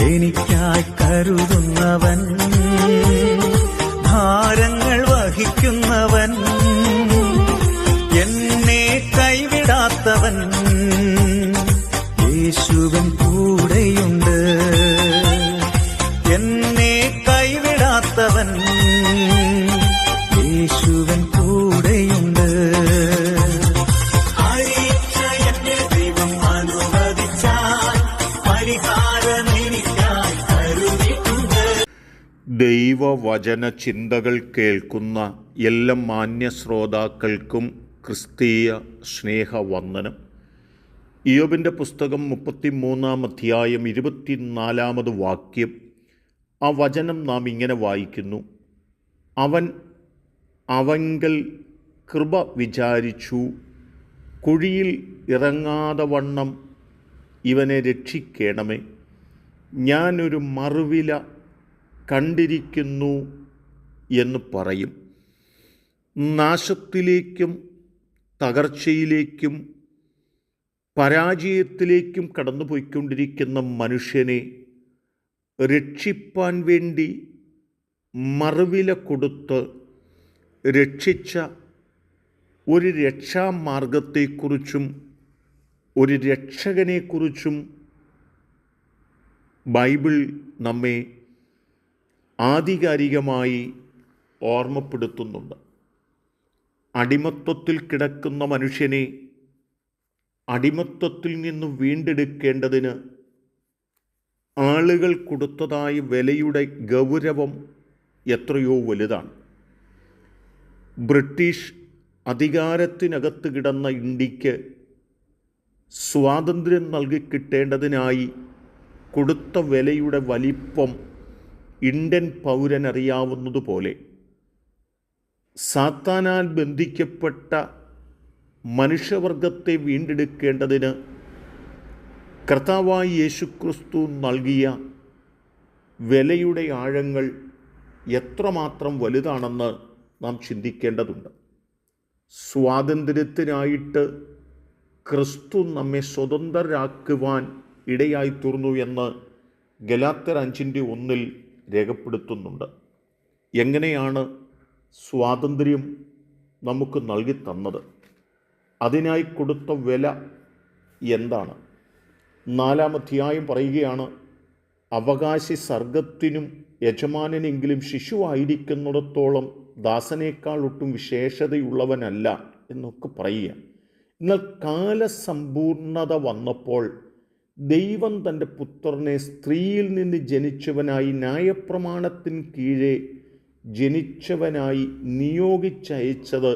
എനിക്കായി കരുതുന്നവൻ, ഭാരങ്ങൾ വഹിക്കുന്നവൻ, എന്നെ കൈവിടാത്തവൻ, യേശുവൻ കൂടെയുണ്ട്. എന്നെ കൈവിടാത്തവൻ, യേശുവൻ കൂടെയുണ്ട്. അറിയിച്ച എന്റെ ദൈവം അനുവദിച്ചാൽ പരിഹാരമെനിക്കായി കരുതിയിട്ടുണ്ട്. ദൈവവചന ചിന്തകൾ കേൾക്കുന്ന എല്ലാ മാന്യ ശ്രോതാക്കൾക്കും ക്രിസ്തീയ സ്നേഹവന്ദനം. ഇയ്യോബിൻ്റെ പുസ്തകം 33-ാം അധ്യായം 24-ാമത് വാക്യം. ആ വചനം നാം ഇങ്ങനെ വായിക്കുന്നു: അവൻ അവങ്കൽ കൃപ വിചാരിച്ചു, കുഴിയിൽ ഇറങ്ങാതെ വണ്ണം ഇവനെ രക്ഷിക്കണമേ. ഞാനൊരു മറുവില കണ്ടിരിക്കുന്നു എന്ന് പറയും. നാശത്തിലേക്കും തകർച്ചയിലേക്കും പരാജയത്തിലേക്കും കടന്നുപോയിക്കൊണ്ടിരിക്കുന്ന മനുഷ്യനെ രക്ഷിപ്പാൻ വേണ്ടി മറുവില കൊടുത്ത് രക്ഷിച്ച ഒരു രക്ഷാമാർഗത്തെക്കുറിച്ചും ഒരു രക്ഷകനെക്കുറിച്ചും ബൈബിൾ നമ്മെ ആധികാരികമായി ഓർമ്മപ്പെടുത്തുന്നുണ്ട്. അടിമത്വത്തിൽ കിടക്കുന്ന മനുഷ്യനെ അടിമത്വത്തിൽ നിന്ന് വീണ്ടെടുക്കേണ്ടതിന് ആളുകൾ കൊടുത്തതായ വിലയുടെ ഗൗരവം എത്രയോ വലുതാണ്. ബ്രിട്ടീഷ് അധികാരത്തിനകത്ത് കിടന്ന ഇന്ത്യക്ക് സ്വാതന്ത്ര്യം നൽകിക്കിട്ടേണ്ടതിനായി കൊടുത്ത വിലയുടെ വലിപ്പം ഇന്ത്യൻ പൗരനറിയാവുന്നതുപോലെ സാത്താനാൽ ബന്ധിക്കപ്പെട്ട മനുഷ്യവർഗത്തെ വീണ്ടെടുക്കേണ്ടതിന് കർത്താവായ യേശുക്രിസ്തു നൽകിയ വിലയുടെ ആഴങ്ങൾ എത്രമാത്രം വലുതാണെന്ന് നാം ചിന്തിക്കേണ്ടതുണ്ട്. സ്വാതന്ത്ര്യത്തിനായിട്ട് ക്രിസ്തു നമ്മെ സ്വതന്ത്രരാക്കുവാൻ ഇടയായി തീർന്നു എന്ന് ഗലാത്യർ 5:1 രേഖപ്പെടുത്തുന്നുണ്ട്. എങ്ങനെയാണ് സ്വാതന്ത്ര്യം നമുക്ക് നൽകി തന്നത്? അതിനായി കൊടുത്ത വില എന്താണ്? 4-ാം അധ്യായം പറയുകയാണ്: അവകാശി സർഗത്തിനും യജമാനെങ്കിലും ശിശുവായിരിക്കുന്നിടത്തോളം ദാസനേക്കാൾ ഒട്ടും വിശേഷതയുള്ളവനല്ല എന്നൊക്കെ പറയുക. എന്നാൽ കാലസമ്പൂർണത വന്നപ്പോൾ ദൈവം തൻ്റെ പുത്രനെ സ്ത്രീയിൽ നിന്ന് ജനിച്ചവനായി ന്യായപ്രമാണത്തിന് കീഴെ ജനിച്ചവനായി നിയോഗിച്ചയച്ചത്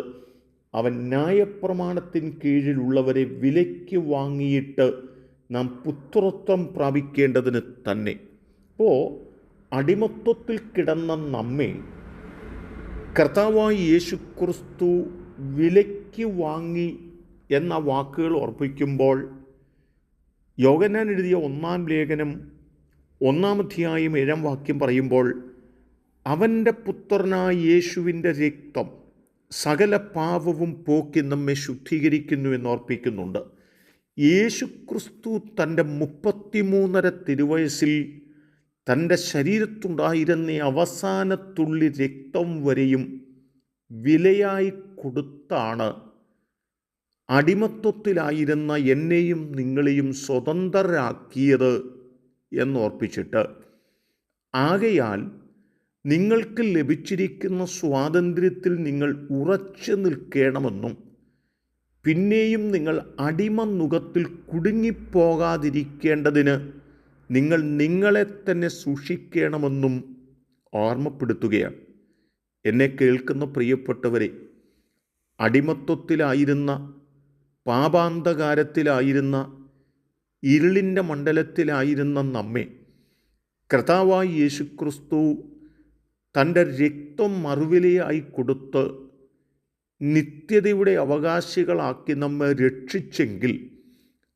അവൻ ന്യായപ്രമാണത്തിന് കീഴിലുള്ളവരെ വിലയ്ക്ക് വാങ്ങിയിട്ട് നാം പുത്രത്വം പ്രാപിക്കേണ്ടതിന് തന്നെ. അപ്പോൾ അടിമത്വത്തിൽ കിടന്ന നമ്മെ കർത്താവായ യേശുക്രിസ്തു വിലയ്ക്ക് വാങ്ങി എന്ന വാക്കുകൾ ഓർപ്പിക്കുമ്പോൾ യോഹന്നാൻ എഴുതിയ 1-ാം ലേഖനം 1-ാം അധ്യായം 7-ാം വാക്യം പറയുമ്പോൾ അവൻ്റെ പുത്രനായ യേശുവിൻ്റെ രക്തം സകല പാപവും പോക്കി നമ്മെ ശുദ്ധീകരിക്കുന്നു എന്നോർപ്പിക്കുന്നുണ്ട്. യേശുക്രിസ്തു തൻ്റെ 33.5 തിരുവയസ്സിൽ തൻ്റെ ശരീരത്തുണ്ടായിരുന്ന അവസാനത്തുള്ളി രക്തം വരെയും വിലയായി കൊടുത്താണ് അടിമത്വത്തിലായിരുന്ന എന്നെയും നിങ്ങളെയും സ്വതന്ത്രരാക്കിയത് എന്നോർപ്പിച്ചിട്ട്, ആകയാൽ നിങ്ങൾക്ക് ലഭിച്ചിരിക്കുന്ന സ്വാതന്ത്ര്യത്തിൽ നിങ്ങൾ ഉറച്ചു നിൽക്കണമെന്നും പിന്നെയും നിങ്ങൾ അടിമനുഖത്തിൽ കുടുങ്ങിപ്പോകാതിരിക്കേണ്ടതിന് നിങ്ങൾ നിങ്ങളെ തന്നെ സൂക്ഷിക്കണമെന്നും ഓർമ്മപ്പെടുത്തുകയാണ്. എന്നെ കേൾക്കുന്ന പ്രിയപ്പെട്ടവരെ, അടിമത്വത്തിലായിരുന്ന, പാപാന്തകാരത്തിലായിരുന്ന, ഇരുളിൻ്റെ മണ്ഡലത്തിലായിരുന്ന നമ്മെ കർത്താവായ യേശുക്രിസ്തു തൻ്റെ രക്തം മറുവിലയായി കൊടുത്ത് നിത്യതയുടെ അവകാശികളാക്കി നമ്മെ രക്ഷിച്ചെങ്കിൽ,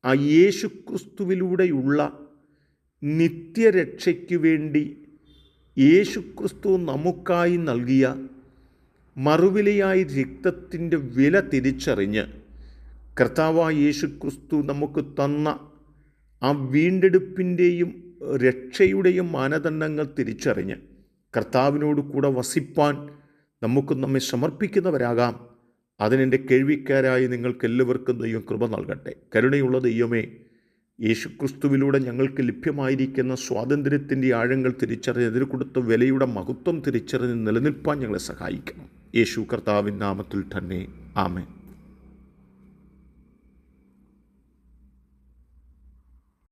ആ യേശുക്രിസ്തുവിലൂടെയുള്ള നിത്യരക്ഷയ്ക്ക് വേണ്ടി യേശുക്രിസ്തു നമുക്കായി നൽകിയ മറുവിലയായി രക്തത്തിൻ്റെ വില തിരിച്ചറിഞ്ഞ് കർത്താവായ യേശുക്രിസ്തു നമുക്ക് തന്ന ആ വീണ്ടെടുപ്പിൻ്റെയും രക്ഷയുടെയും മാനദണ്ഡങ്ങൾ തിരിച്ചറിഞ്ഞ് കർത്താവിനോട് കൂടെ വസിപ്പാൻ നമുക്ക് നമ്മെ സമർപ്പിക്കുന്നവരാകാം. അതിനെൻ്റെ കേൾവിക്കാരായി നിങ്ങൾക്കെല്ലാവർക്കും ദൈവം കൃപ നൽകട്ടെ. കരുണയുള്ള ദൈവമേ, യേശുക്രിസ്തുവിലൂടെ ഞങ്ങൾക്ക് ലഭ്യമായിരിക്കുന്ന സ്വാതന്ത്ര്യത്തിൻ്റെ ആഴങ്ങൾ തിരിച്ചറിഞ്ഞ് അതിന് കൊടുത്ത വിലയുടെ മഹത്വം തിരിച്ചറിഞ്ഞ് നിലനിൽപ്പാൻ ഞങ്ങളെ സഹായിക്കണം. യേശു കർത്താവിൻ നാമത്തിൽ തന്നെ ആമേൻ.